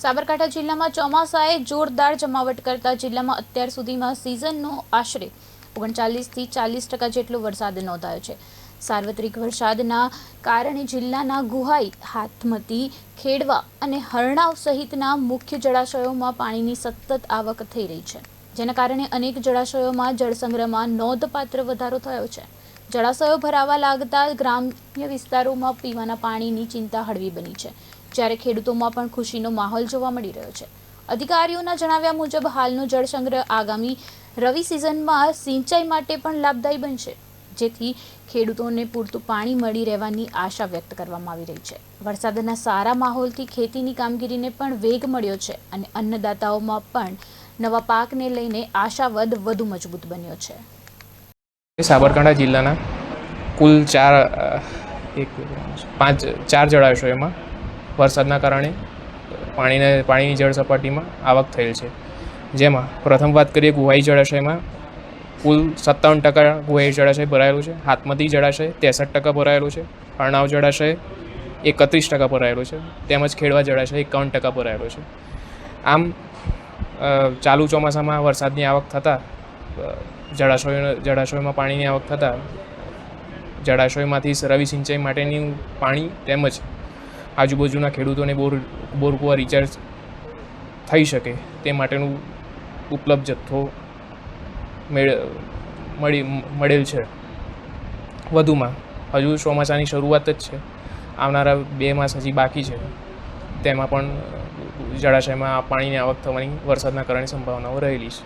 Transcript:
સાબરકાંઠા જિલ્લામાં ચોમાસાએ જોરદાર જમાવટ કરતા જિલ્લામાં અત્યાર સુધીમાં સિઝનનો આશરે 39થી 40% જેટલો વરસાદ નોંધાયો છે। સાર્વત્રિક વરસાદના કારણે જિલ્લાના ગુહાઈ, હાથમતી, ખેડવા અને હરણાવ સહિતના મુખ્ય જળાશયોમાં પાણીની સતત આવક થઈ રહી છે, જેના કારણે અનેક જળાશયોમાં જળસંગ્રહમાં નોંધપાત્ર વધારો થયો છે। જળાશયો ભરાવા લાગતા ગ્રામ્ય વિસ્તારોમાં પીવાના પાણીની ચિંતા હળવી બની છે, જ્યારે ખેડૂતોમાં પણ ખુશીનો માહોલ જોવા મળી રહ્યો છે। અધિકારીઓના જણાવ્યા મુજબ હાલનો જળસંગ્રહ આગામી રવિ સિઝનમાં સિંચાઈ માટે પણ લાભદાયી બનશે, જેથી ખેડૂતોને પૂરતું પાણી મળી રહેવાની આશા વ્યક્ત કરવામાં આવી રહી છે। વરસાદના સારા માહોલથી ખેતીની કામગીરીને પણ વેગ મળ્યો છે અને અન્નદાતાઓમાં પણ નવા પાકને લઈને આશાવાદ વધુ મજબૂત બન્યો છે। સાબરકાંઠા જિલ્લાના કુલ ચાર જળાશયોમાં વરસાદના કારણે પાણીની જળ સપાટીમાં આવક થયેલ છે, જેમાં પ્રથમ વાત કરીએ ગુહાઈ જળાશયમાં કુલ 57% ગુહાઈ જળાશય ભરાયેલું છે, હાથમતી જળાશય 63% ભરાયેલું છે, હરણાવ જળાશય 31% ભરાયેલું છે, તેમજ ખેડવા જળાશય 51% ભરાયેલું છે। આમ ચાલુ ચોમાસામાં વરસાદની આવક થતાં જળાશયોમાં પાણીની આવક થતાં જળાશયોમાંથી રવિ સિંચાઈ માટેનું પાણી તેમજ આજુબાજુના ખેડૂતોને બોર કૂવા રિચાર્જ થઈ શકે તે માટેનું ઉપલબ્ધ જથ્થો મળેલ છે। વધુમાં હજુ ચોમાસાની શરૂઆત જ છે, આવનારા 2 માસ હજી બાકી છે, તેમાં પણ જળાશયમાં પાણીની આવક થવાની વરસાદના કારણે સંભાવનાઓ રહેલી છે।